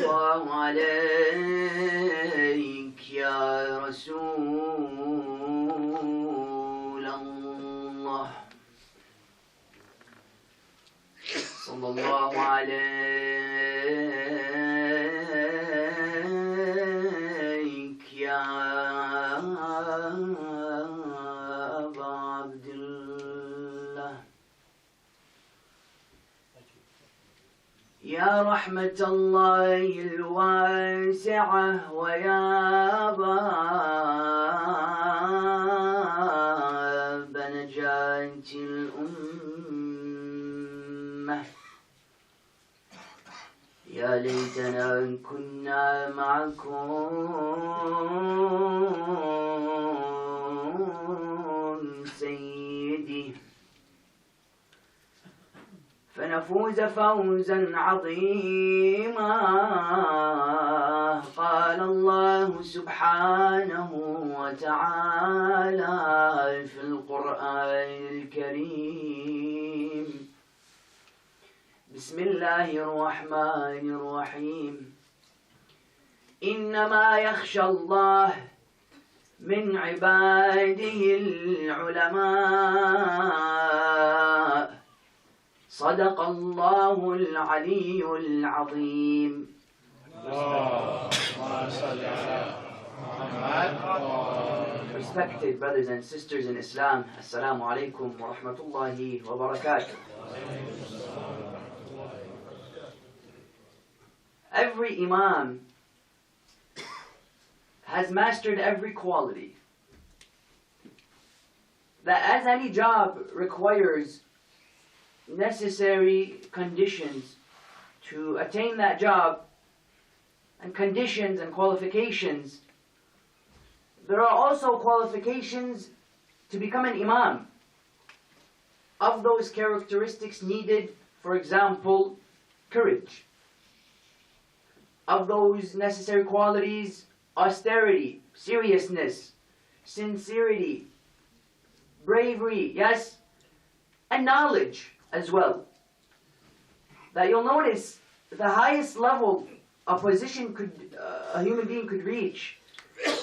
الله عليك يا رسول الله صلى الله عليك يا أبا عبد الله يا رحمة الله الواسعة ويا باب نجاة الأمة يا ليتنا كنا معكم سيدي فنفوز فوزا عظيما قال الله سبحانه وتعالى في القرآن الكريم بسم الله الرحمن الرحيم إنما يخشى الله من عباده العلماء صدق الله العلي العظيم. Respected brothers and sisters in Islam, Assalamu alaikum wa rahmatullahi wa barakatuh. Every Imam has mastered every quality. That as any job requires necessary conditions to attain that job, and conditions and qualifications, there are also qualifications to become an Imam. Of those characteristics needed, for example, courage. Of those necessary qualities, austerity, seriousness, sincerity, bravery, yes, and knowledge as well. That you'll notice the highest level a position a human being could reach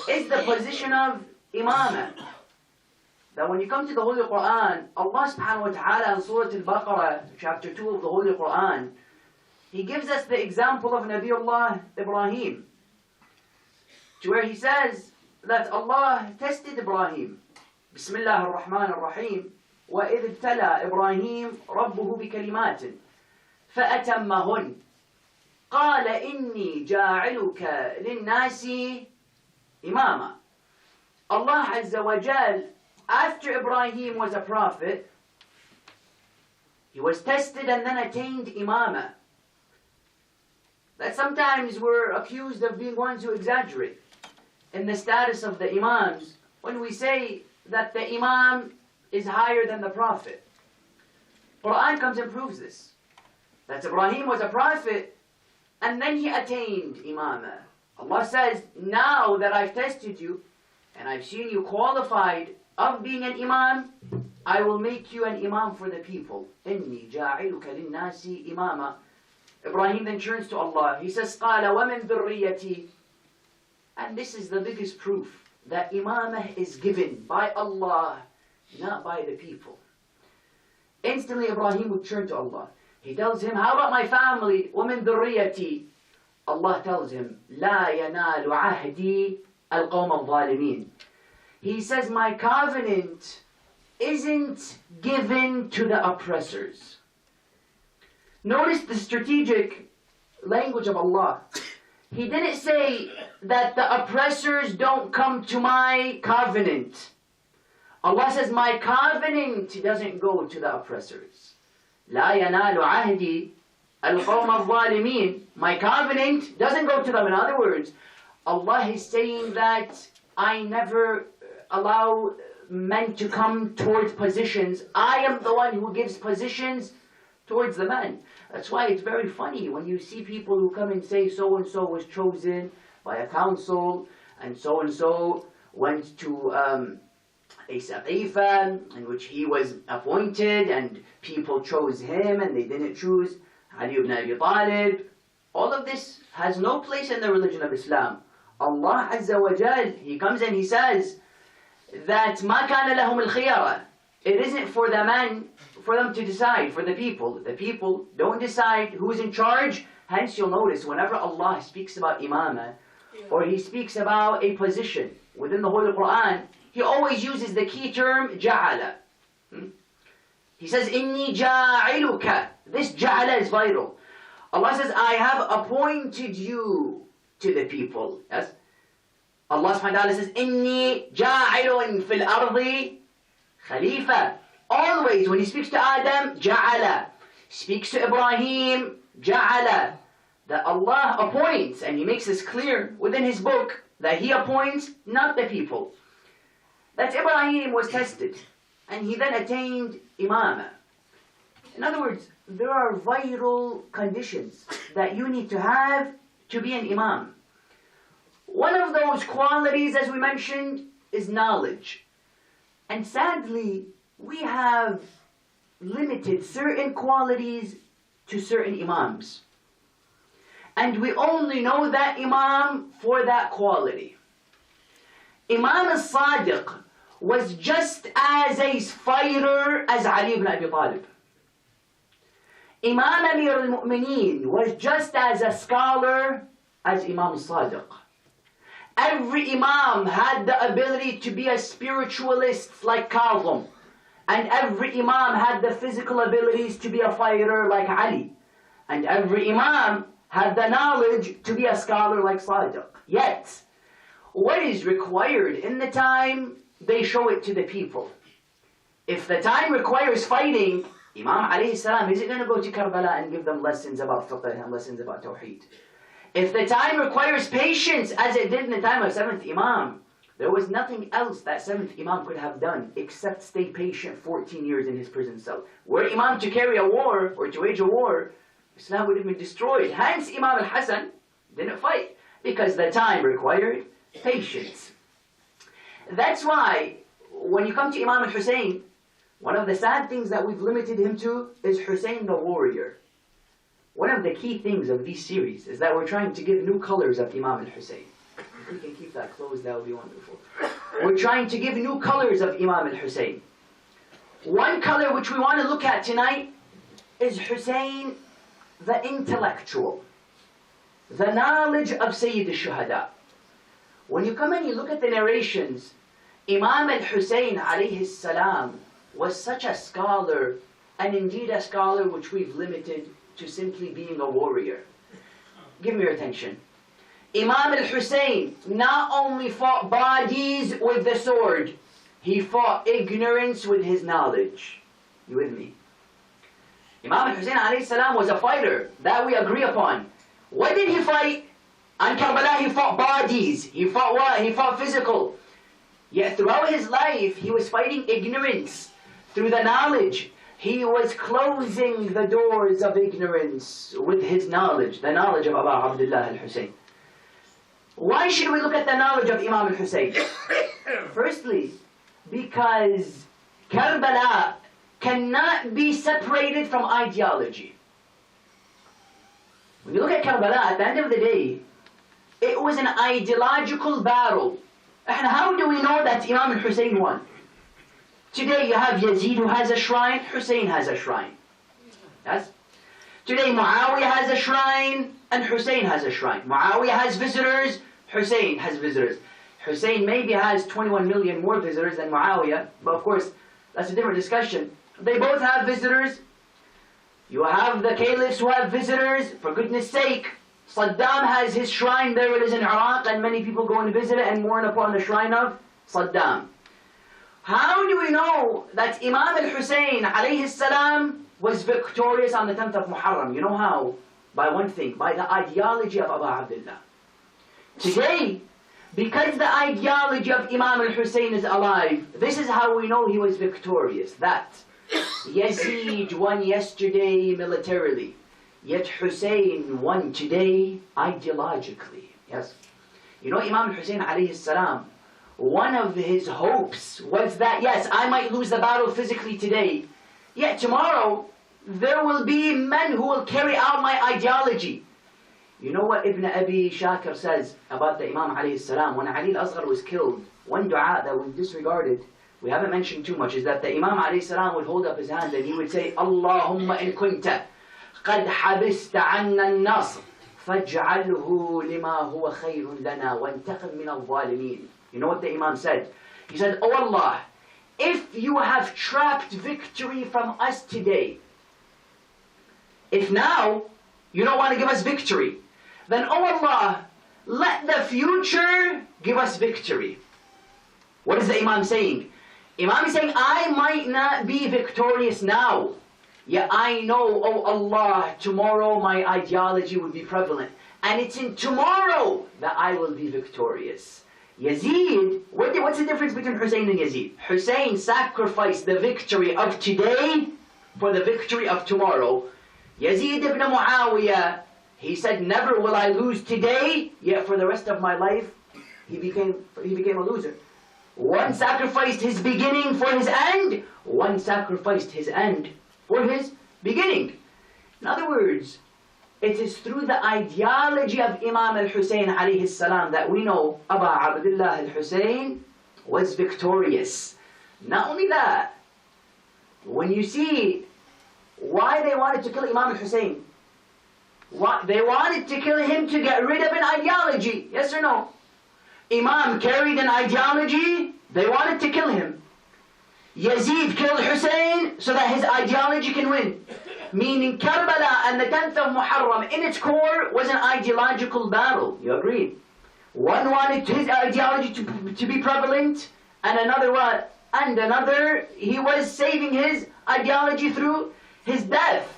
is the position of Imamate. That when you come to the Holy Quran, Allah subhanahu wa ta'ala in Surah Al-Baqarah, chapter 2 of the Holy Quran, He gives us the example of Nabiullah Ibrahim, to where He says that Allah tested Ibrahim. Bismillah ar-Rahman ar-Rahim. وَإِذْ ابْتَلَى إِبْرَاهِيمُ رَبُّهُ بِكَلِمَاتٍ فَأَتَمَّهُنَّ قَالَ إِنِّي جَاعِلُكَ لِلنَّاسِ إِمَامًا. Allah Azza wa Jal, after Ibrahim was a prophet, he was tested and then attained imamah. That sometimes we're accused of being ones who exaggerate in the status of the imams when we say that the imam is higher than the prophet. Quran comes and proves this. That Ibrahim was a prophet and then he attained imamah. Allah says, now that I've tested you and I've seen you qualified of being an imam, I will make you an imam for the people. إِنِّي جَاعِلُكَ لِلنَّاسِ إِمَامًا. Ibrahim then turns to Allah. He says, قَالَ وَمِن ذُرِّيَّتِي. And this is the biggest proof that imamah is given by Allah, not by the people. Instantly Ibrahim would turn to Allah. He tells him, how about my family? وَمِن ذُرِّيَّتِي. Allah tells him, لَا يَنَالُ عَهْدِي الْقَوْمَ الظَّالِمِينَ. He says, my covenant isn't given to the oppressors. Notice the strategic language of Allah. He didn't say that the oppressors don't come to my covenant. Allah says, my covenant doesn't go to the oppressors. لا ينال عهدي القوم الظالمين. My covenant doesn't go to them. In other words, Allah is saying that I never allow men to come towards positions. I am the one who gives positions towards the men. That's why it's very funny when you see people who come and say so-and-so was chosen by a council and so-and-so went to a saqifa in which he was appointed and people chose him and they didn't choose Ali ibn Abi Talib. All of this has no place in the religion of Islam. Allah Azza wa Jal, He comes and He says that مَا كَانَ لَهُمُ الْخِيَرَةِ. It isn't for the man, for them to decide, for the people. The people don't decide who is in charge. Hence you'll notice whenever Allah speaks about imamah, or He speaks about a position within the Holy Quran, He always uses the key term ja'ala. He says, إِنِّي جَاعِلُكَ. This ja'ala is vital. Allah says, I have appointed you to the people. Yes? Allah subhanahu wa ta'ala says, إِنِّي جَاعِلٌ فِي الْأَرْضِ خَلِيفَةً. Always when He speaks to Adam, ja'ala. Speaks to Ibrahim, ja'ala. That Allah appoints, and He makes this clear within His book, that He appoints, not the people. That Ibrahim was tested, and he then attained imamah. In other words, there are vital conditions that you need to have to be an imam. One of those qualities, as we mentioned, is knowledge. And sadly, we have limited certain qualities to certain imams. And we only know that imam for that quality. Imam al-Sadiq was just as a fighter as Ali ibn Abi Talib. Imam Amir al-Mu'mineen was just as a scholar as Imam al-Sadiq. Every imam had the ability to be a spiritualist like Kazim. And every imam had the physical abilities to be a fighter like Ali. And every imam had the knowledge to be a scholar like Sadiq. Yet, what is required in the time, they show it to the people. If the time requires fighting, Imam alayhi salam isn't going to go to Karbala and give them lessons about fiqh and lessons about tawheed. If the time requires patience, as it did in the time of 7th Imam, there was nothing else that 7th Imam could have done except stay patient 14 years in his prison cell. Were Imam to carry a war or to wage a war, Islam would have been destroyed. Hence Imam al-Hasan didn't fight, because the time required patience. That's why when you come to Imam Hussein, one of the sad things that we've limited him to is Hussein the warrior. One of the key things of this series is that we're trying to give new colors of Imam al-Hussein. If we can keep that closed, that would be wonderful. We're trying to give new colors of Imam al-Hussein. One color which we want to look at tonight is Hussein the intellectual, the knowledge of Sayyid al-Shuhada. When you come and you look at the narrations, Imam al-Hussein alayhi salam was such a scholar, and indeed a scholar which we've limited to simply being a warrior. Give me your attention. Imam al-Hussein not only fought bodies with the sword, he fought ignorance with his knowledge. You with me? Imam al-Hussein alayhi salam was a fighter, that we agree upon. What did he fight? On Karbala he fought bodies. He fought what? He fought physical. Yet throughout his life he was fighting ignorance. Through the knowledge, he was closing the doors of ignorance with his knowledge, the knowledge of Abu Abdullah al-Hussein. Why should we look at the knowledge of Imam al-Hussein? Firstly, because Karbala cannot be separated from ideology. When you look at Karbala, at the end of the day, it was an ideological battle. And how do we know that Imam al-Hussein won? Today you have Yazid who has a shrine, Hussein has a shrine. Yes? Today Muawiyah has a shrine, and Hussein has a shrine. Muawiyah has visitors, Hussein has visitors. Hussein maybe has 21 million more visitors than Muawiyah, but of course, that's a different discussion. They both have visitors. You have the caliphs who have visitors, for goodness sake. Saddam has his shrine, there it is in Iraq, and many people go and visit it and mourn upon the shrine of Saddam. How do we know that Imam al-Hussein alayhi salam was victorious on the 10th of Muharram? You know how? By one thing, by the ideology of Abu Abdullah. Today, because the ideology of Imam al-Hussein is alive, this is how we know he was victorious. That Yazid won yesterday militarily, yet Hussein won today ideologically. Yes? You know, Imam al-Hussein alayhi salam, one of his hopes was that, yes, I might lose the battle physically today, yet tomorrow there will be men who will carry out my ideology. You know what Ibn Abi Shakir says about the Imam alayhi salam when Ali al-Asghar was killed? One dua that we disregarded, we haven't mentioned too much, is that the Imam alayhi salam would hold up his hand and he would say, Allahumma in kunta qad habista anna an-nasr faj'alhu lima huwa khayrun lana wantaqim min al-zalimin. You know what the Imam said? He said, Oh Allah, if you have trapped victory from us today, if now you don't want to give us victory, then oh Allah, let the future give us victory. What is the Imam saying? Imam is saying, I might not be victorious now, yet I know, oh Allah, tomorrow my ideology will be prevalent. And it's in tomorrow that I will be victorious. Yazid, what's the difference between Hussein and Yazid? Hussein sacrificed the victory of today for the victory of tomorrow. Yazid ibn Muawiyah, he said, never will I lose today, yet for the rest of my life, he became a loser. One sacrificed his beginning for his end, one sacrificed his end for his beginning. In other words, it is through the ideology of Imam al-Hussein alayhi salam that we know Aba Abdullah al-Hussein was victorious. Not only that, when you see why they wanted to kill Imam al-Hussein, they wanted to kill him to get rid of an ideology, yes or no? Imam carried an ideology, they wanted to kill him. Yazid killed Hussein so that his ideology can win. Meaning Karbala and the 10th of Muharram in its core was an ideological battle. You agree? One wanted his ideology to be prevalent, and another, he was saving his ideology through his death.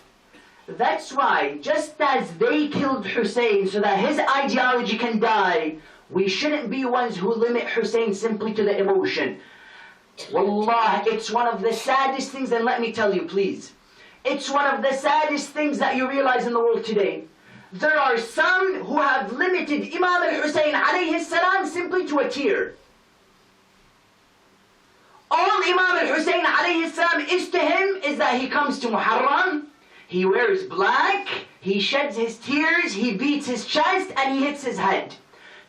That's why, just as they killed Hussein so that his ideology can die, we shouldn't be ones who limit Hussein simply to the emotion. Wallah, it's one of the saddest things, and let me tell you please, it's one of the saddest things that you realize in the world today. There are some who have limited Imam al-Hussein alayhi salam simply to a tear. All Imam al-Hussein alayhi salam is to him is that he comes to Muharram, he wears black, he sheds his tears, he beats his chest, and he hits his head.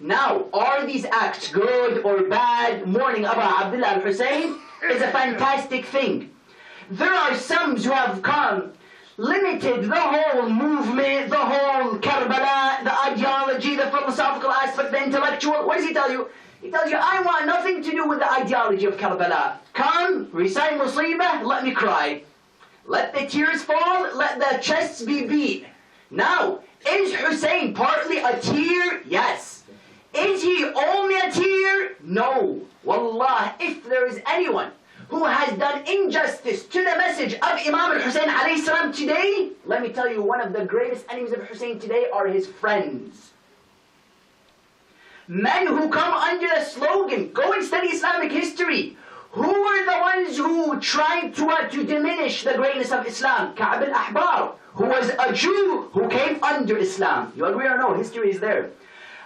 Now, are these acts good or bad? Mourning Aba Abdullah al-Hussein is a fantastic thing. There are some who have come, limited the whole movement, the whole Karbala, the ideology, the philosophical aspect, the intellectual. What does he tell you? He tells you, I want nothing to do with the ideology of Karbala. Come, recite Musibah, let me cry. Let the tears fall, let the chests be beat. Now, is Hussein partly a tear? Yes. Is he only a tear? No. Wallah, if there is anyone who has done injustice to the message of Imam al-Hussein alayhi salam today, let me tell you, one of the greatest enemies of Hussein today are his friends. Men who come under the slogan, go and study Islamic history. Who were the ones who tried to diminish the greatness of Islam? Ka'b al-Ahbar, who was a Jew who came under Islam. You agree or no? History is there.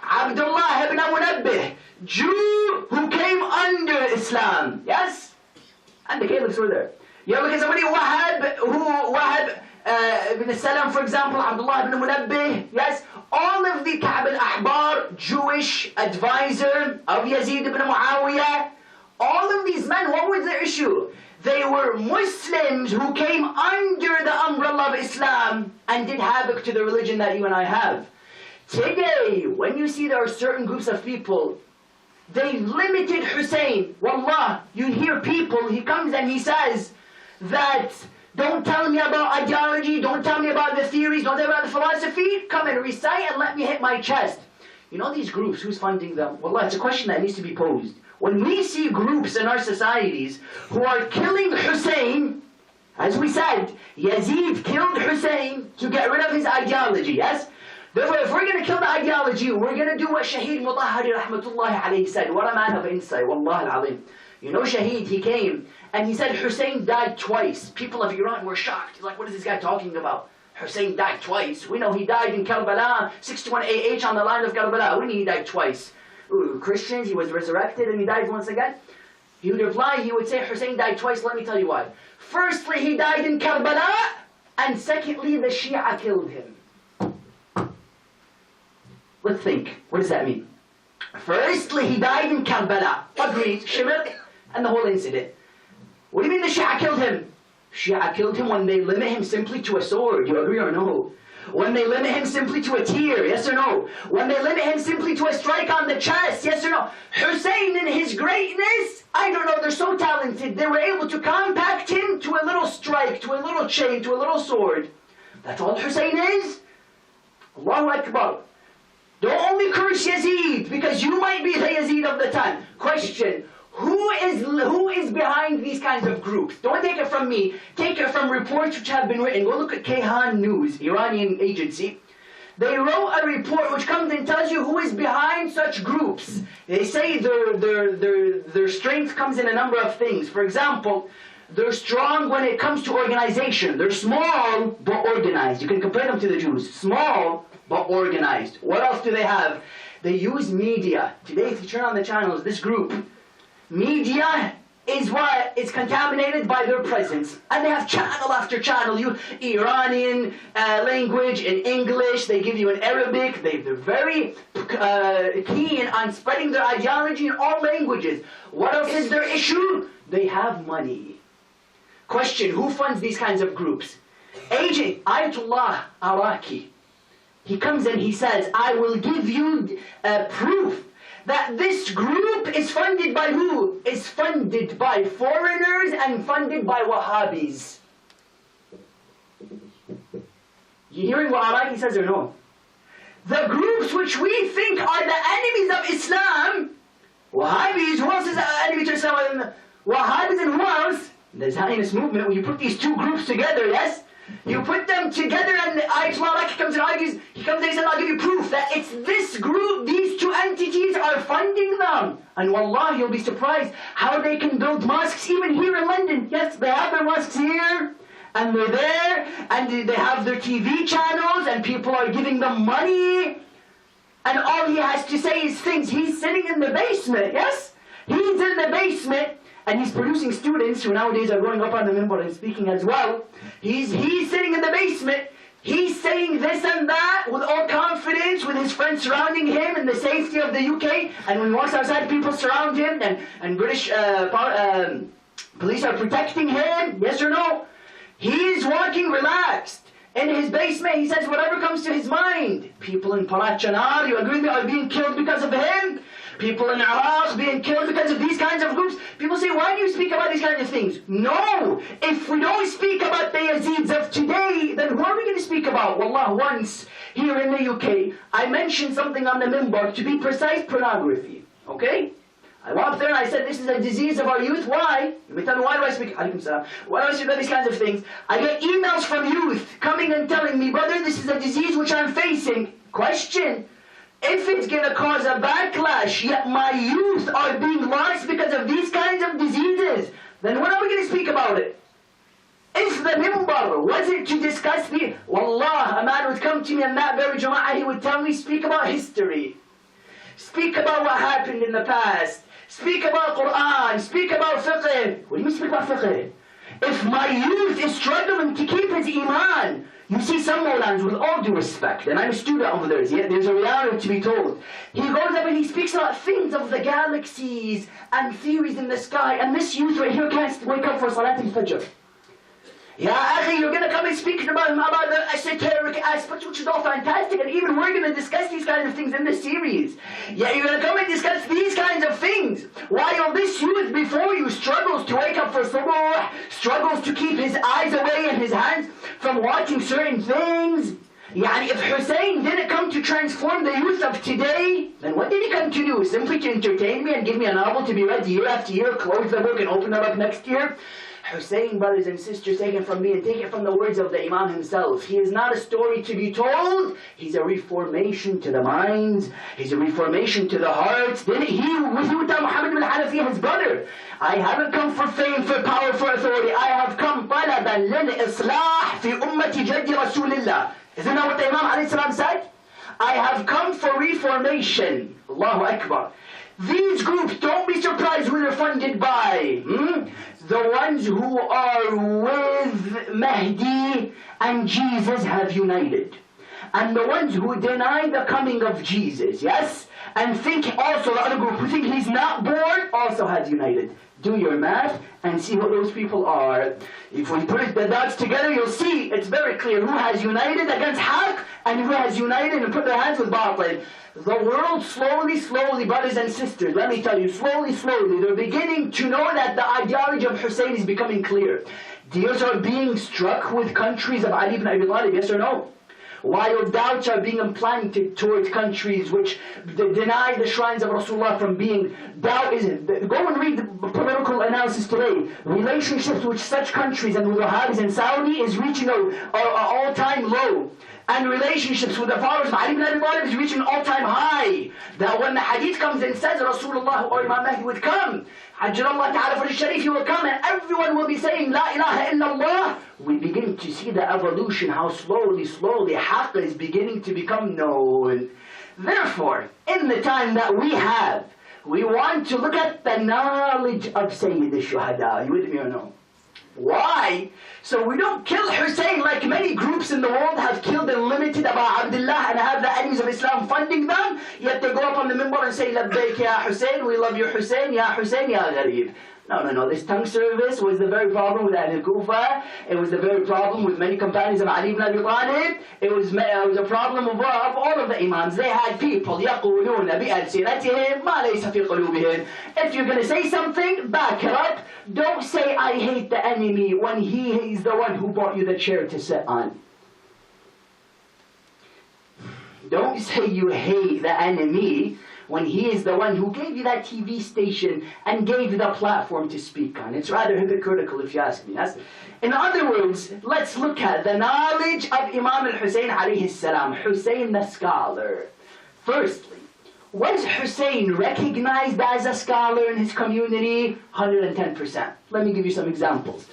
Abdullah ibn Munabbih, Jew who came under Islam. Yes? And the caliphs were there. You look at somebody, Wahab ibn Salam, for example, Abdullah ibn Munabbih, yes? All of the Ka'b al-Ahbar, Jewish advisor of Yazid ibn Muawiyah, all of these men, what was their issue? They were Muslims who came under the umbrella of Islam and did havoc to the religion that you and I have. Today, when you see there are certain groups of people, they limited Hussein. Wallah, you hear people, he comes and he says that, don't tell me about ideology, don't tell me about the theories, don't tell me about the philosophy, come and recite and let me hit my chest. You know these groups, who's funding them? Wallah, it's a question that needs to be posed. When we see groups in our societies who are killing Hussein, as we said, Yazid killed Hussein to get rid of his ideology, yes? Therefore, if we're going to kill the ideology, we're going to do what Shaheed Mutahhari rahmatullahi alayhi said. What a man of insight, wallah al-azim. You know Shaheed, he came and he said Hussein died twice. People of Iran were shocked. Like, what is this guy talking about? Hussein died twice. We know he died in Karbala, 61 AH on the line of Karbala. We know he died twice. Ooh, Christians, he was resurrected and he died once again. He would reply, he would say Hussein died twice. Let me tell you why. Firstly, he died in Karbala, and secondly, the Shia killed him. Let's think. What does that mean? Firstly, he died in Karbala. Agreed. Shimr and the whole incident. What do you mean the Shia killed him? Shia killed him when they limit him simply to a sword. You agree or no? When they limit him simply to a tear, yes or no? When they limit him simply to a strike on the chest, yes or no? Hussein in his greatness, I don't know, they're so talented. They were able to compact him to a little strike, to a little chain, to a little sword. That's all Hussein is? Allahu Akbar. Don't only curse Yazid, because you might be the Yazid of the time. Question. Who is behind these kinds of groups? Don't take it from me. Take it from reports which have been written. Go look at Kayhan News, Iranian agency. They wrote a report which comes and tells you who is behind such groups. They say their strength comes in a number of things. For example, they're strong when it comes to organization. They're small but organized. You can compare them to the Jews. Small but organized. What else do they have? They use media. Today, if you turn on the channels, this group, media is what is contaminated by their presence. And they have channel after channel. Iranian language, in English, they give you in Arabic. They're very keen on spreading their ideology in all languages. What else is their issue? They have money. Question, who funds these kinds of groups? Agent Ayatollah Araki. He comes and he says, I will give you proof that this group is funded by who? Is funded by foreigners and funded by Wahhabis. You hearing what Araki says or no? The groups which we think are the enemies of Islam, Wahhabis, who else is an enemy to Islam? Wahhabis and who else? The Zionist movement. When you put these two groups together, yes? You put them together and Ayatollah Araki comes and argues, he comes and he says, I'll give you proof that it's this group, these two entities are funding them. And wallah, you'll be surprised how they can build mosques even here in London. Yes, they have their mosques here, and they're there, and they have their TV channels, and people are giving them money. And all he has to say is things. He's sitting in the basement, yes? He's in the basement. And he's producing students who nowadays are going up on the minbar and speaking as well. He's sitting in the basement. He's saying this and that with all confidence, with his friends surrounding him in the safety of the UK. And when he walks outside, people surround him, and British police are protecting him. Yes or no? He's walking relaxed. In his basement, he says whatever comes to his mind. People in Parachanar, you agree, are being killed because of him? People in Iraq being killed because of these kinds of groups. People say, why do you speak about these kinds of things? No! If we don't speak about the Yazids of today, then who are we going to speak about? Wallah, once, here in the UK, I mentioned something on the minbar, to be precise, pornography. Okay? I went up there and I said, this is a disease of our youth. Why? You may tell me, why do I speak? Alaykum salam. Why do I speak about these kinds of things? I get emails from youth coming and telling me, brother, this is a disease which I'm facing. Question. If it's going to cause a backlash, yet my youth are being lost because of these kinds of diseases, then when are we going to speak about it? If the minbar wasn't to discuss the... Wallah, a man would come to me in that very Jama'ah, he would tell me, speak about history. Speak about what happened in the past. Speak about Quran. Speak about fiqh. What do you mean speak about fiqh? If my youth is struggling to keep his iman... You see, some Mawlans, with all due respect, and I'm a student over there, there's a reality to be told. He goes up and he speaks about things of the galaxies and theories in the sky, and this youth right here can't wake up for Salat al-Fajr. Ya akhi, you're going to come and speak about the esoteric aspects, which is all fantastic, and even we're going to discuss these kinds of things in this series. Yeah, you're going to come and discuss these kinds of things, while this youth before you struggles to wake up for Subuh, struggles to keep his eyes away and his hands from watching certain things. Yani, if Hussein didn't come to transform the youth of today, then what did he come to do? Simply to entertain me and give me a novel to be read year after year, close the book and open it up next year? Hussein, brothers and sisters, take it from me and take it from the words of the Imam himself. He is not a story to be told. He's a reformation to the minds. He's a reformation to the hearts. Didn't he tell Muhammad bin Hanafi, his brother, I haven't come for fame, for power, for authority. I have come طلبا للإصلاح في أمة جد رسول الله. Isn't that what the Imam ﷺ said? I have come for reformation. Allahu Akbar. These groups, don't be surprised who they're funded by. The ones who are with Mahdi and Jesus have united. and the ones who deny the coming of Jesus, yes? And think also, the other group who think he's not born, also has united. Do your math and see what those people are. If we put the dots together, you'll see it's very clear who has united against Haqq and who has united and put their hands with Batil. The world slowly, brothers and sisters, let me tell you, slowly, they're beginning to know that the ideology of Hussein is becoming clear. Deals are being struck with countries of Ali ibn Abi Talib, yes or no? While doubts are being implanted towards countries which deny the shrines of Rasulullah from being, doubt isn't. Go and read the political analysis today. Relationships with such countries and with Wahhabis in Saudi is reaching an all-time low. And relationships with the followers of Ali ibn Abi Talib is reaching an all-time high. That when the hadith comes and says Rasulullah or Imam Mahdi would come, Ajjallah ta'ala for the Sharif, he will come and everyone will be saying La ilaha illallah. We begin to see the evolution, how slowly Haqq is beginning to become known. Therefore, in the time that we have, we want to look at the knowledge of Sayyid al-Shuhada. You with me or no? Why? So we don't kill Hussein like many groups in the world have killed and limited Aba Abdullah and have the enemies of Islam funding them, yet they go up on the minbar and say, Labbaik ya Hussein, we love you Hussein, ya Gharib. No. This tongue service was the very problem with Ahl Kufa. It was the very problem with many companions of Ali ibn Abi Talib. It was a problem of all of the Imams. They had people يَقُولُونَ بِأَلْسِنَتِهِمْ مَا لَيْسَ فِي قُلُوبِهِمْ. If you're going to say something, back it up. Don't say, I hate the enemy, when he is the one who bought you the chair to sit on. Don't say you hate the enemy when he is the one who gave you that TV station and gave you the platform to speak on. It's rather hypocritical if you ask me. Yes? In other words, let's look at the knowledge of Imam al-Hussein alayhi salam. Hussein the scholar. Firstly, was Hussein recognized as a scholar in his community? 110%. Let me give you some examples.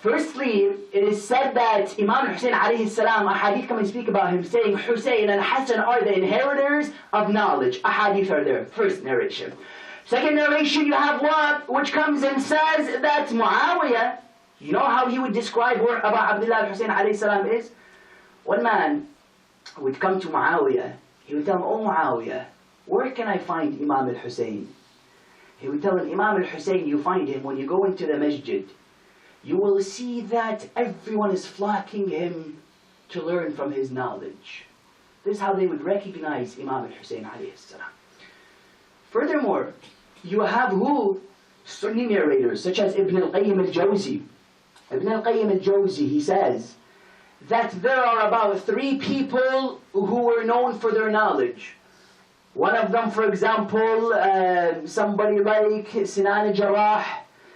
Firstly, it is said that Imam Hussain alayhi salam, a hadith come and speak about him, saying Hussein and Hassan are the inheritors of knowledge. A hadith are there. First narration. Second narration, you have what? Which comes and says that Muawiyah, you know how he would describe where Abu Abdullah Hussain alayhi salam is? One man would come to Muawiyah. He would tell him, Oh Muawiyah, where can I find Imam al-Hussein? He would tell him, Imam al-Hussein, you find him when you go into the masjid. You will see that everyone is flocking him to learn from his knowledge. This is how they would recognize Imam al-Hussein alayhi salam. Furthermore, you have who? Sunni narrators, such as Ibn al-Qayyim al-Jawzi. Ibn al-Qayyim al-Jawzi, he says that there are about 3 people who were known for their knowledge. One of them, for example, somebody like Sinan al-Jarrah,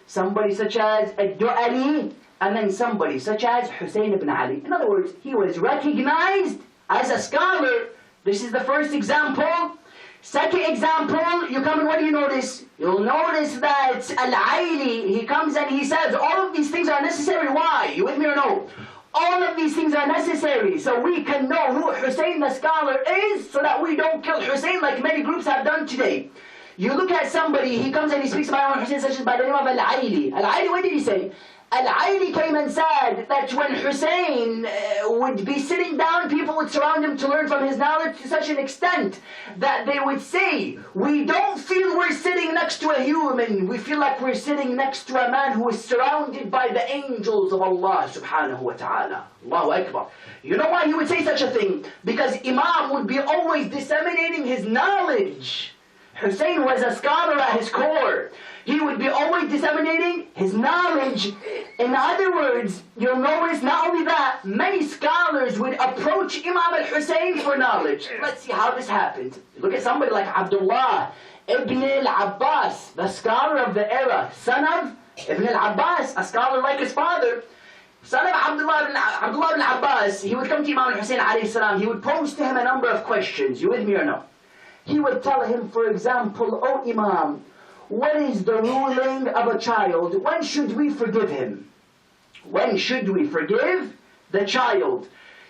somebody such as Ad-Du'ali, and then somebody such as Hussein ibn Ali. In other words, he was recognized as a scholar. This is the first example. Second example, you come and what do you notice? You'll notice that Al-Aili, he comes and he says, all of these things are necessary. Why? You with me or no? All of these things are necessary so we can know who Hussein the scholar is, so that we don't kill Hussein like many groups have done today. You look at somebody, he comes and he speaks about Hussein such as by the name of Al-Aili. Al-Aili, what did he say? Al-Aili came and said that when Hussein would be sitting down, people would surround him to learn from his knowledge to such an extent that they would say, we don't feel we're sitting next to a human, we feel like we're sitting next to a man who is surrounded by the angels of Allah subhanahu wa ta'ala. Allahu Akbar. You know why he would say such a thing? Because Imam would be always disseminating his knowledge. Hussein was a scholar at his core. He would be always disseminating his knowledge. In other words, you'll notice not only that, many scholars would approach Imam al-Hussein for knowledge. Let's see how this happened. Look at somebody like Abdullah ibn al-Abbas, the scholar of the era, son of Ibn al-Abbas, a scholar like his father. Son of Abdullah ibn Abbas, he would come to Imam Hussein alayhi salam. He would pose to him a number of questions. You with me or no? He would tell him, for example, O Imam, what is the ruling of a child? When should we forgive him? When should we forgive the child?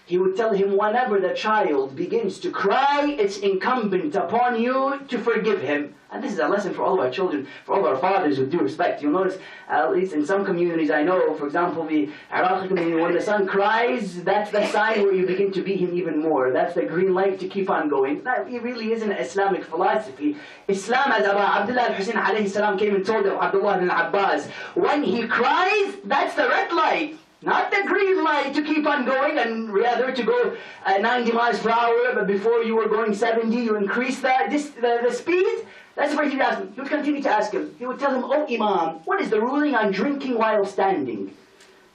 He would tell him, whenever the child begins to cry, it's incumbent upon you to forgive him. And this is a lesson for all of our children, for all of our fathers, with due respect. You'll notice, at least in some communities I know, for example, the Iraqi community, when the son cries, that's the sign where you begin to beat him even more. That's the green light to keep on going. That really isn't an Islamic philosophy. Islam, as Abdullah al-Hussein alayhi salam came and told Abdullah ibn Abbas, when he cries, that's the red light. Not the green light to keep on going, and rather to go 90 miles per hour, but before you were going 70, you increase the speed. That's what he would ask him. He would continue to ask him. He would tell him, "Oh Imam, what is the ruling on drinking while standing?"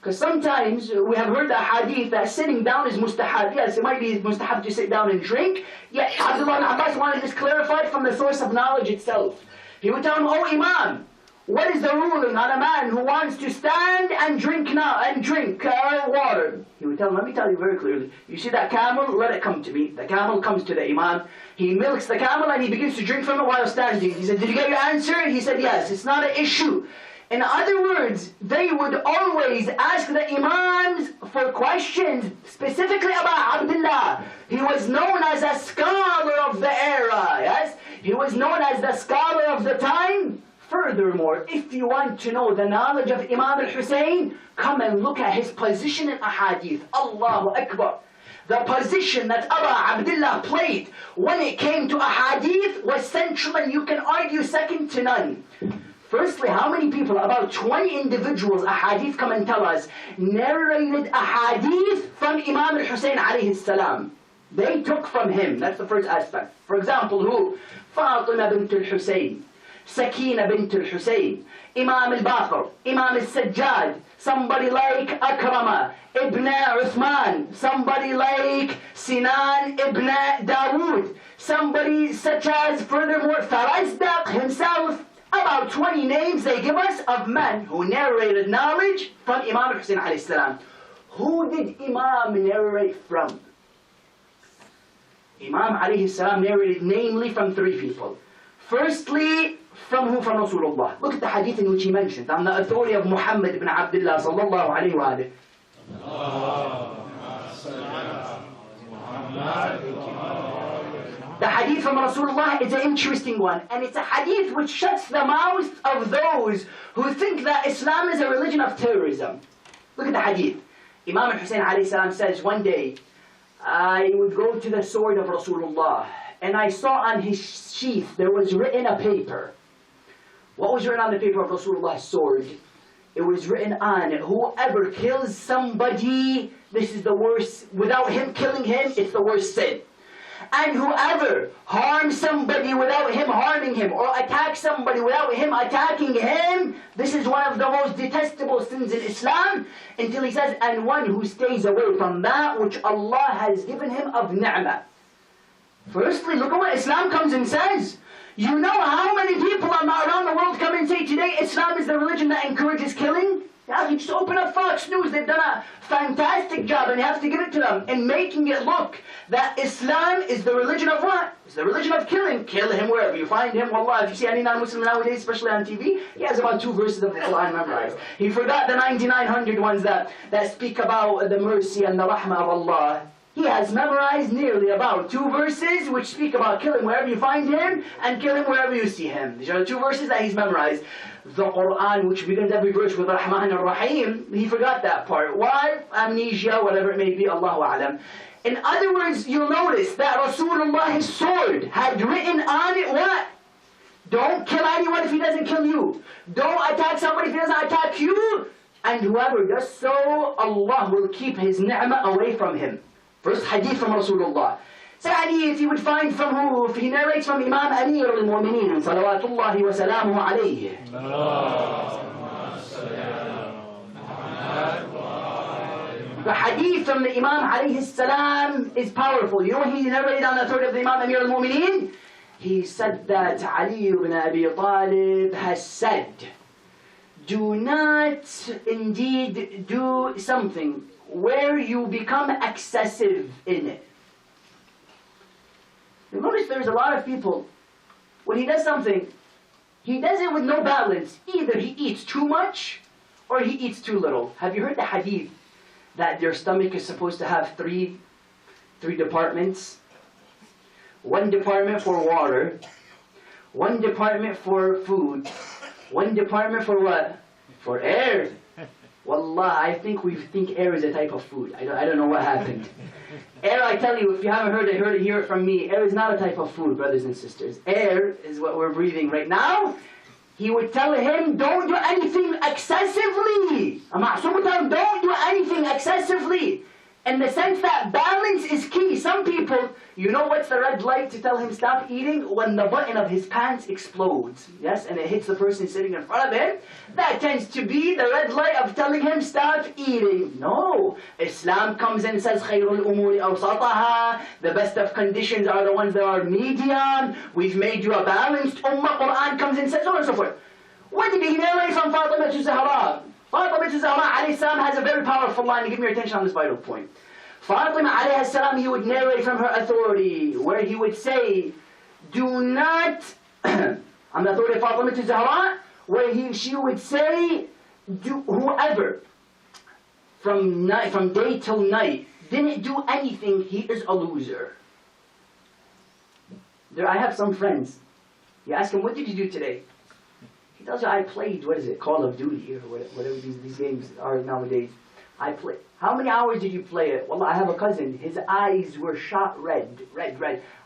Because sometimes we have heard the hadith that sitting down is mustahab. Yes, it might be mustahab to sit down and drink. Yet Abdullah ibn Abbas wanted this clarified from the source of knowledge itself. He would tell him, "Oh Imam, what is the ruling on a man who wants to stand and drink water?" He would tell him, "Let me tell you very clearly. You see that camel? Let it come to me." The camel comes to the Imam. He milks the camel and he begins to drink from it while standing. He said, "Did you get your answer?" He said, "Yes." It's not an issue. In other words, they would always ask the Imams for questions, specifically about Abdullah. He was known as a scholar of the era, yes? He was known as the scholar of the time. Furthermore, if you want to know the knowledge of Imam Hussein, come and look at his position in Ahadith. Allahu Akbar. The position that Abu Abdullah played when it came to Ahadith was central, and you can argue second to none. Firstly, how many people, about 20 individuals, Ahadith come and tell us, narrated Ahadith from Imam Hussein alayhi salam. They took from him. That's the first aspect. For example, who? Fatima bint al-Hussein, Sakina bint al-Hussein, Imam al-Baqir, Imam al-Sajjad, somebody like Akrama ibn Uthman, somebody like Sinan ibn Dawood, somebody such as, furthermore, Farazdaq himself. About 20 names they give us of men who narrated knowledge from Imam Hussein alayhi salam. Who did Imam narrate from? Imam alayhi salam narrated namely from three people. Firstly, from who? From Rasulullah. Look at the hadith in which he mentioned, on the authority of Muhammad ibn Abdullah sallallahu alayhi wa alayhi. The hadith from Rasulullah is an interesting one, and it's a hadith which shuts the mouths of those who think that Islam is a religion of terrorism. Look at the hadith. Imam Hussein alayhi salam says, one day, I would go to the sword of Rasulullah, and I saw on his sheath there was written a paper. What was written on the paper of Rasulullah's sword? It was written on it, whoever kills somebody, this is the worst, without him killing him, it's the worst sin. And whoever harms somebody without him harming him, or attacks somebody without him attacking him, this is one of the most detestable sins in Islam, until he says, and one who stays away from that which Allah has given him of ni'mah. Firstly, look at what Islam comes and says. You know how many people around the world come and say today Islam is the religion that encourages killing? Yeah, you just open up Fox News, they've done a fantastic job, and you have to give it to them, in making it look that Islam is the religion of what? It's the religion of killing. Kill him wherever you find him. Wallah, if you see any non-Muslim nowadays, especially on TV, he has about 2 verses of the Quran memorized. He forgot the 9,900 ones that speak about the mercy and the rahmah of Allah. He has memorized nearly about 2 verses which speak about killing wherever you find him and killing wherever you see him. These are the 2 verses that he's memorized. The Quran, which begins every verse with Rahman ar-Rahim, he forgot that part. Why? Amnesia, whatever it may be, Allahu A'lam. In other words, you'll notice that Rasulullah's sword had written on it what? Don't kill anyone if he doesn't kill you. Don't attack somebody if he doesn't attack you. And whoever does so, Allah will keep his ni'mah away from him. First hadith from Rasulullah. Second hadith you would find from who? If he narrates from Imam Amir al-Mu'mineen, salawatullahi wa salamuhu alayhi. The hadith from the Imam alayhi salam is powerful. You know what he narrated on the authority of the Imam Amir al-Mu'mineen? He said that Ali ibn Abi Talib has said, do not indeed do something where you become excessive in it. You notice there's a lot of people, when he does something, he does it with no balance. Either he eats too much, or he eats too little. Have you heard the hadith that their stomach is supposed to have three departments. One department for water, one department for food, one department for what? For air. Wallah, I think we think air is a type of food. I don't know what happened. Air, I tell you, if you haven't hear it from me, air is not a type of food, brothers and sisters. Air is what we're breathing right now. He would tell him, don't do anything excessively. Don't do anything excessively. In the sense that balance is key. Some people, you know what's the red light to tell him stop eating? When the button of his pants explodes. Yes, and it hits the person sitting in front of him. That tends to be the red light of telling him stop eating. No. Islam comes in and says, خَيْرُ الْأُمُورِ أَوْسَطَهَا. The best of conditions are the ones that are medium. We've made you a balanced ummah. Quran comes in and says, so on and so forth. What did he narrate from Fatima to Zahra? Fatima to Zahra alayhi salam has a very powerful line. Give me your attention on this vital point. Fatima alayhi salam, he would narrate from her authority, where he would say, do not, on the authority of Fatima to Zahra, where she would say, whoever from day till night didn't do anything, he is a loser. I have some friends. You ask him, what did you do today? He tells you, I played, Call of Duty, or whatever these games are nowadays. I played. How many hours did you play it? Well, I have a cousin. His eyes were shot red.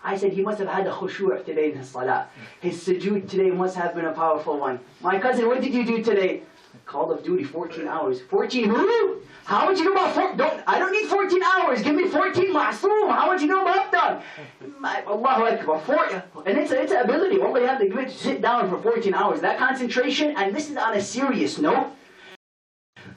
I said, he must have had a khushu' today in his salah. His sujood today must have been a powerful one. My cousin, what did you do today? Call of Duty, 14 hours. 14 who? How would you know about I don't need 14 hours. Give me 14 ma'soom. How would you know about that? Allahu Akbar. And it's an ability. Wallah, you have to sit down for 14 hours. That concentration, and this is on a serious note.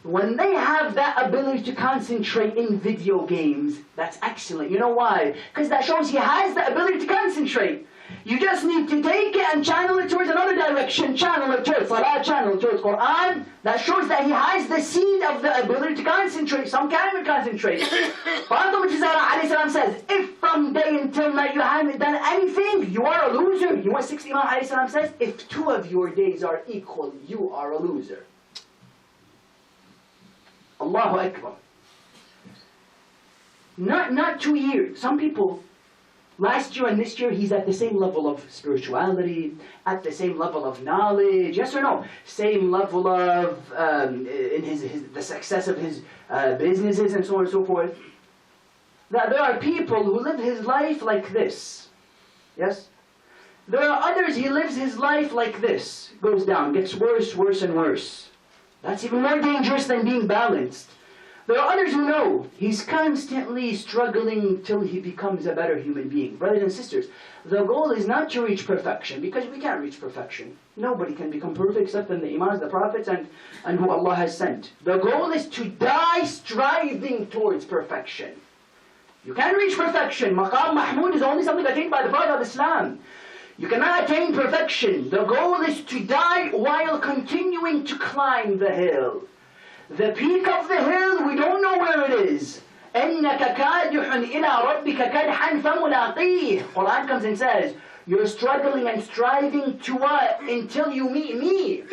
When they have that ability to concentrate in video games, that's excellent. You know why? Because that shows he has the ability to concentrate. You just need to take it and channel it towards another direction. Channel it towards Salah, channel it towards Quran. That shows that he has the seed of the ability to concentrate. Some can't even concentrate. Fatima alayhi salam says, if from day until night you haven't done anything, you are a loser. You know what 6 Imam alayhi salam says? If 2 of your days are equal, you are a loser. Allahu Akbar. Not 2 years. Some people, last year and this year, he's at the same level of spirituality, at the same level of knowledge, yes or no? Same level of, in the success of his businesses and so on and so forth. That there are people who live his life like this. Yes? There are others, he lives his life like this. Goes down, gets worse and worse. That's even more dangerous than being balanced. There are others who know he's constantly struggling till he becomes a better human being. Brothers and sisters, the goal is not to reach perfection, because we can't reach perfection. Nobody can become perfect except in the Imams, the Prophets, and who Allah has sent. The goal is to die striving towards perfection. You can't reach perfection. Maqam Mahmud is only something attained by the Prophet of Islam. You cannot attain perfection. The goal is to die while continuing to climb the hill. The peak of the hill, we don't know where it is. إِنَّكَ كَادِحٌ إِلَىٰ رَبِّكَ كَدْحًا فَمُلَاقِيهِ. Quran comes and says, you're struggling and striving to what? Until you meet me.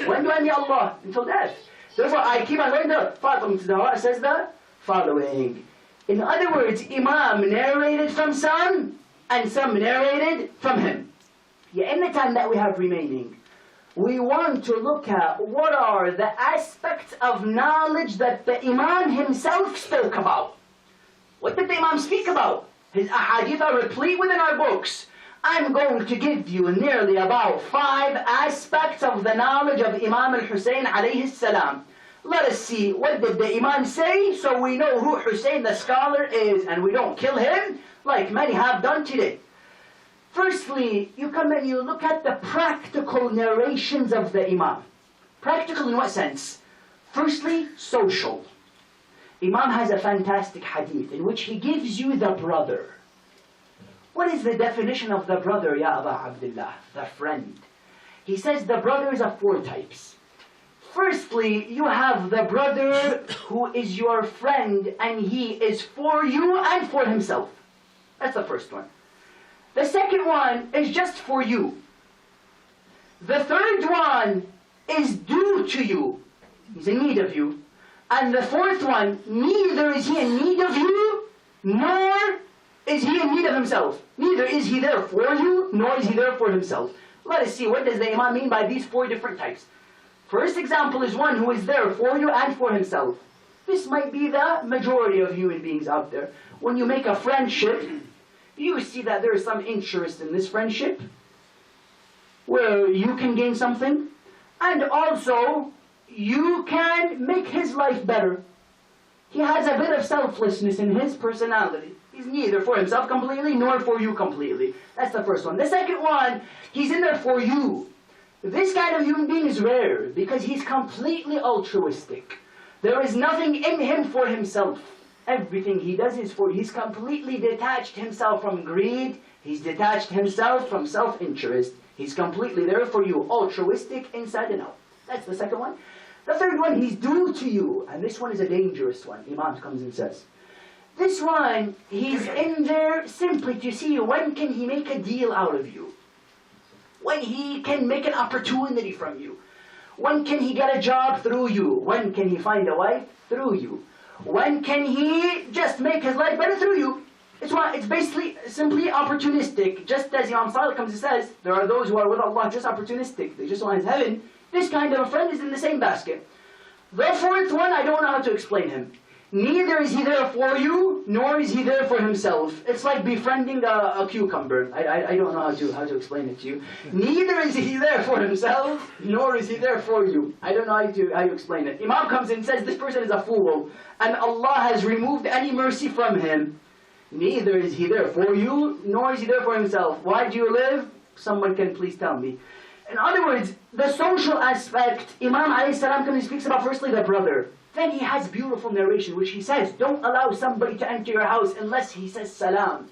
When do I meet Allah? Until death. Therefore, I keep on going there. Fatima says that, following. In other words, Imam narrated from some, and some narrated from him. Yeah, in the time that we have remaining, we want to look at what are the aspects of knowledge that the Imam himself spoke about. What did the Imam speak about? His ahadith are replete within our books. I'm going to give you nearly about 5 aspects of the knowledge of Imam Hussain alayhi salam. Let us see, what did the Imam say, so we know who Hussein the scholar is, and we don't kill him like many have done today. Firstly, you come and you look at the practical narrations of the Imam. Practical in what sense? Firstly, social. Imam has a fantastic hadith in which he gives you the brother. What is the definition of the brother, Ya Aba Abdullah? The friend. He says the brothers are 4 types. Firstly, you have the brother who is your friend and he is for you and for himself. That's the first one. The second one is just for you. The third one is due to you. He's in need of you. And the fourth one, neither is he in need of you, nor is he in need of himself. Neither is he there for you, nor is he there for himself. Let us see, what does the Imam mean by these four different types? First example is one who is there for you and for himself. This might be the majority of human beings out there. When you make a friendship, you see that there is some interest in this friendship, where you can gain something, and also you can make his life better. He has a bit of selflessness in his personality. He's neither for himself completely nor for you completely. That's the first one. The second one, he's in there for you. This kind of human being is rare because he's completely altruistic. There is nothing in him for himself. Everything he does is for you. He's completely detached himself from greed. He's detached himself from self-interest. He's completely there for you, altruistic inside and out. That's the second one. The third one, he's due to you. And this one is a dangerous one. Imam comes and says, this one, he's in there simply to see when can he make a deal out of you. When he can make an opportunity from you. When can he get a job through you? When can he find a wife? Through you. When can he just make his life better through you? It's basically simply opportunistic. Just as Imam Salih comes and says, there are those who are with Allah just opportunistic. They just want his heaven. This kind of a friend is in the same basket. The fourth one, I don't know how to explain him. Neither is he there for you, nor is he there for himself. It's like befriending a cucumber. I don't know how to explain it to you. Neither is he there for himself, nor is he there for you. I don't know how you explain it. Imam comes and says, this person is a fool, and Allah has removed any mercy from him. Neither is he there for you, nor is he there for himself. Why do you live? Someone can please tell me. In other words, the social aspect, Imam a.s. comes and speaks about firstly the brother. Then he has beautiful narration which he says, don't allow somebody to enter your house unless he says salam.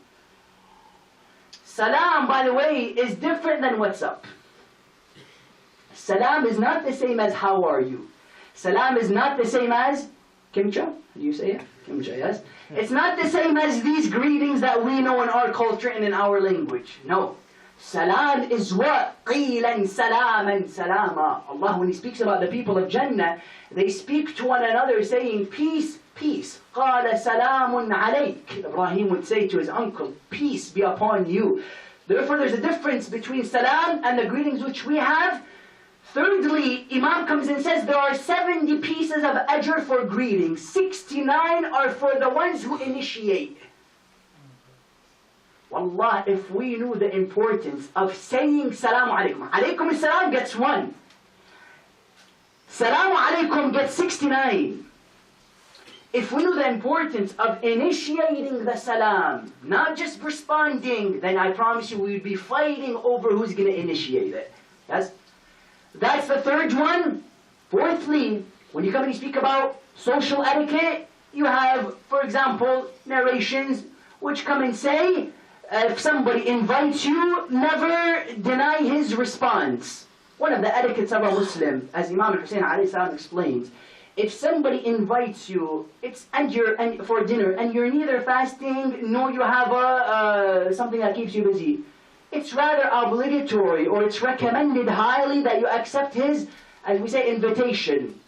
Salam, by the way, is different than what's up. Salam is not the same as how are you. Salam is not the same as kimcha. Do you say it? Kimcha, yes. It's not the same as these greetings that we know in our culture and in our language. No. Salam is what? قِيلًا سَلَامًا سَلَامًا. Allah, when He speaks about the people of Jannah, they speak to one another saying, peace, peace. قَالَ سَلَامٌ عَلَيْكَ. Ibrahim would say to his uncle, peace be upon you. Therefore, there's a difference between salam and the greetings which we have. Thirdly, Imam comes and says there are 70 pieces of ajr for greetings. 69 are for the ones who initiate. Wallah, if we knew the importance of saying Salamu Alaikum. Alaikum As-Salam gets 1. Salamu Alaikum gets 69. If we knew the importance of initiating the salam, not just responding, then I promise you we would be fighting over who's going to initiate it. Yes? That's the third one. Fourthly, when you come and you speak about social etiquette, you have, for example, narrations which come and say, if somebody invites you, never deny his response. One of the etiquettes of a Muslim, as Imam Hussain explains, if somebody invites you, for dinner, and you're neither fasting nor you have something that keeps you busy, it's rather obligatory, or it's recommended highly that you accept his, as we say, invitation.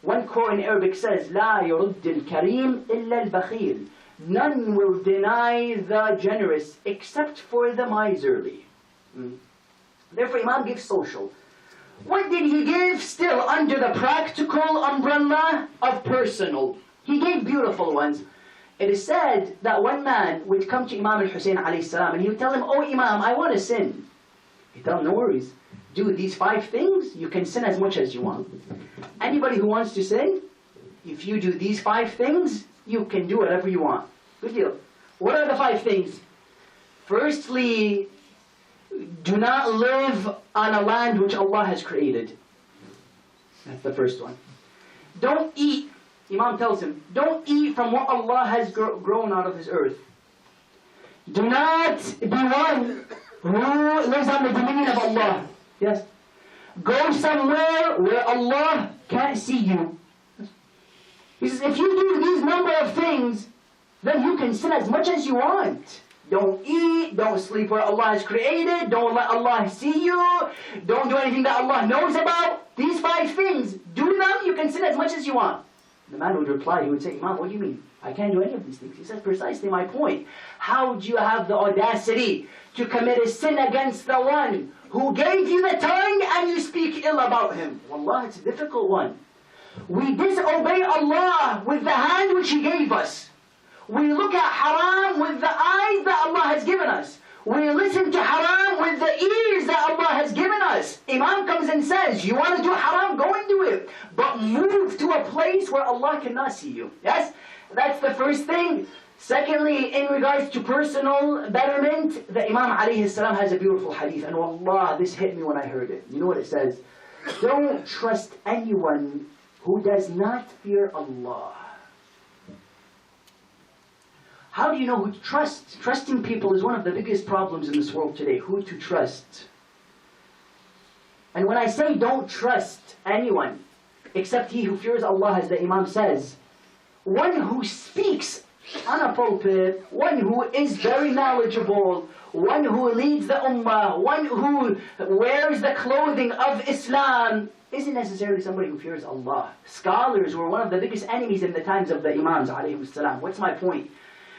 One quote in Arabic says, "لا يرد الكريم إلا البخيل." None will deny the generous except for the miserly. Therefore, Imam gives social. What did he give? Still under the practical umbrella of personal. He gave beautiful ones. It is said that one man would come to Imam Hussain and he would tell him, "Oh Imam, I want to sin." He'd tell him, "No worries. Do these 5 things, you can sin as much as you want. Anybody who wants to sin, if you do these 5 things, you can do whatever you want." Good deal. What are the 5 things? Firstly, do not live on a land which Allah has created. That's the first one. Don't eat. Imam tells him, don't eat from what Allah has grown out of His earth. Do not be one who lives on the dominion of Allah. Yes. Go somewhere where Allah can't see you. He says, if you do these number of things, then you can sin as much as you want. Don't eat, don't sleep where Allah has created, don't let Allah see you, don't do anything that Allah knows about. These 5 things, do them, you can sin as much as you want. The man would reply, he would say, Imam, what do you mean? I can't do any of these things. He says, precisely my point. How do you have the audacity to commit a sin against the one who gave you the tongue and you speak ill about him? Wallah, it's a difficult one. We disobey Allah with the hand which He gave us. We look at haram with the eyes that Allah has given us. We listen to haram with the ears that Allah has given us. Imam comes and says, you want to do haram, go and do it. But move to a place where Allah cannot see you. Yes? That's the first thing. Secondly, in regards to personal betterment, the Imam alayhi salam has a beautiful hadith. And wallah, this hit me when I heard it. You know what it says? Don't trust anyone who does not fear Allah. How do you know who to trust? Trusting people is one of the biggest problems in this world today. Who to trust? And when I say don't trust anyone, except he who fears Allah, as the Imam says, one who speaks on a pulpit, one who is very knowledgeable, one who leads the ummah, one who wears the clothing of Islam, isn't necessarily somebody who fears Allah. Scholars were one of the biggest enemies in the times of the Imams, alayhi salam. What's my point?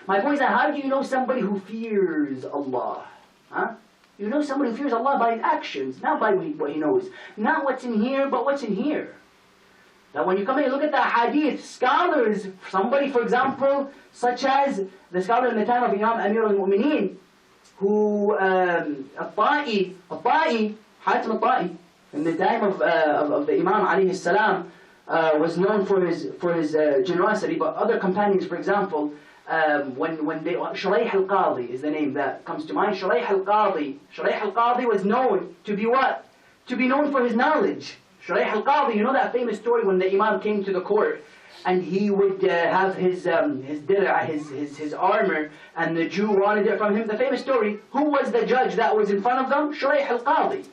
My point is that how do you know somebody who fears Allah? Huh? You know somebody who fears Allah by his actions, not by what he knows. Not what's in here, but what's in here. That when you come in and look at the hadith, scholars, somebody for example, such as the scholar in the time of Imam Amir al-Mu'mineen, who, Hatim al-Ta'i, in the time of the Imam alayhi salam, was known for his generosity, but other companions, for example, when they, Shuraih al-Qadi is the name that comes to mind. Shuraih al-Qadi was known to be what? To be known for his knowledge. Shuraih al-Qadi, you know that famous story when the Imam came to the court and he would have his dir'a, his armor, and the Jew wanted it from him. The famous story, who was the judge that was in front of them? Shuraih al-Qadi.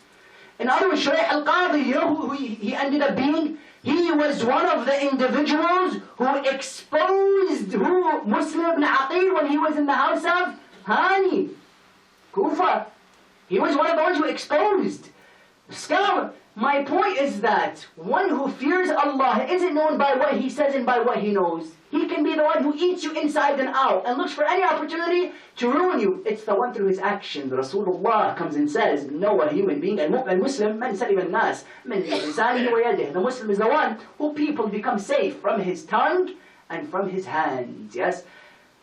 In other words, Shuraih al-Qadi, you know who he ended up being? He was one of the individuals who exposed Muslim ibn Aqil when he was in the house of Hani, Kufa. He was one of the ones who exposed. Scholar, my point is that one who fears Allah isn't known by what he says and by what he knows. He can be the one who eats you inside and out and looks for any opportunity to ruin you. It's the one through his actions. Rasulullah comes and says, no, a human being, a Muslim, man salim al-nas, min lisanihi wa yadihi. The Muslim is the one who people become safe from his tongue and from his hands. Yes?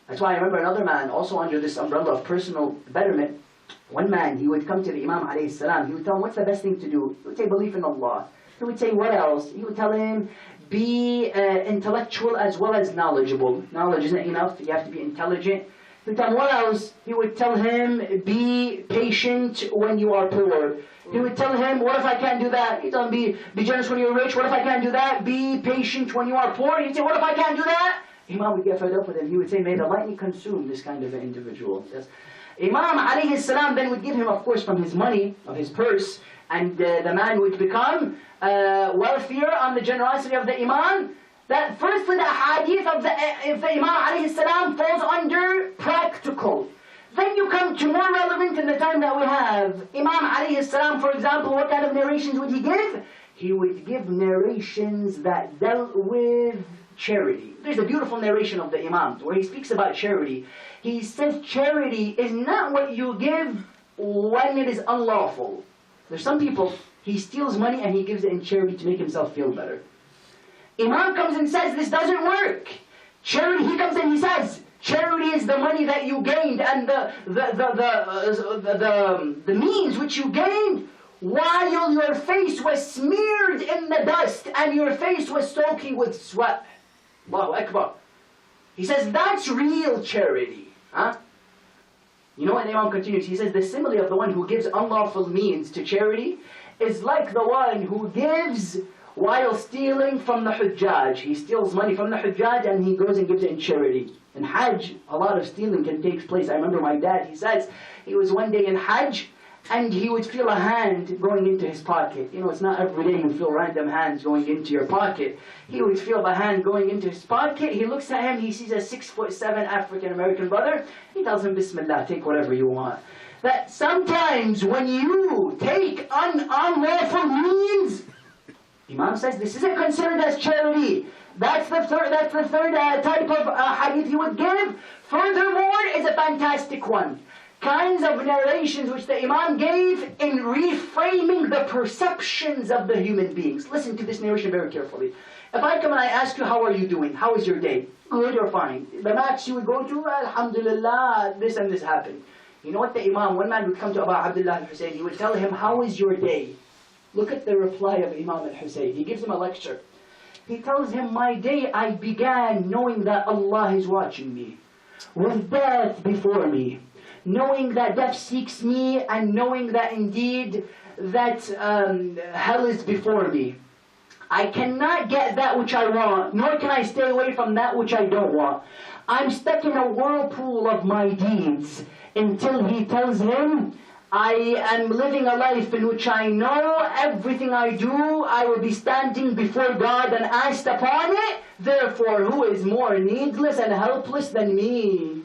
That's why I remember another man, also under this umbrella of personal betterment. One man, he would come to the Imam alayhi salam, he would tell him, what's the best thing to do? He would say, belief in Allah. He would say, what else? He would tell him, be intellectual as well as knowledgeable. Knowledge isn't enough, you have to be intelligent. He would tell him, what else? He would tell him, be patient when you are poor. He would tell him, what if I can't do that? He'd tell him, be generous when you're rich. What if I can't do that? Be patient when you are poor. He'd say, what if I can't do that? Imam would get fed up with him. He would say, may the lightning consume this kind of an individual. Yes. Imam alayhi salam then would give him, of course, from his money, of his purse, and the man would become wealthier on the generosity of the Imam. That firstly, the hadith of the Imam alayhi salam falls under practical. Then you come to more relevant in the time that we have. Imam alayhi salam, for example, what kind of narrations would he give? He would give narrations that dealt with charity. There's a beautiful narration of the Imam where he speaks about charity. He says charity is not what you give when it is unlawful. There's some people, he steals money and he gives it in charity to make himself feel better. Imam comes and says this doesn't work. Charity, he comes and he says, charity is the money that you gained and the means which you gained while your face was smeared in the dust and your face was soaking with sweat. Allahu Akbar. He says that's real charity. Huh? You know what the Imam continues? He says the simile of the one who gives unlawful means to charity is like the one who gives while stealing from the Hujjaj. He steals money from the Hujjaj and he goes and gives it in charity. In Hajj, a lot of stealing can take place. I remember my dad, he says, he was one day in Hajj and he would feel a hand going into his pocket. You know, it's not every day you feel random hands going into your pocket. He would feel the hand going into his pocket. He looks at him, he sees a 6'7" African-American brother. He tells him, Bismillah, take whatever you want. That sometimes when you take unlawful means, Imam says this isn't considered as charity. That's the third type of hadith he would give. Furthermore, is a fantastic one. Kinds of narrations which the Imam gave in reframing the perceptions of the human beings. Listen to this narration very carefully. If I come and I ask you, how are you doing? How is your day? Good or fine? The max you would go to, alhamdulillah, this and this happened. You know what the Imam, one man would come to Abu Abdullah al-Hussein, he would tell him, how is your day? Look at the reply of Imam al-Hussein. He gives him a lecture. He tells him, my day I began knowing that Allah is watching me, with death before me, knowing that death seeks me, and knowing that indeed that hell is before me. I cannot get that which I want, nor can I stay away from that which I don't want. I'm stuck in a whirlpool of my deeds, until he tells him, I am living a life in which I know everything I do, I will be standing before God and asked upon it. Therefore, who is more needless and helpless than me?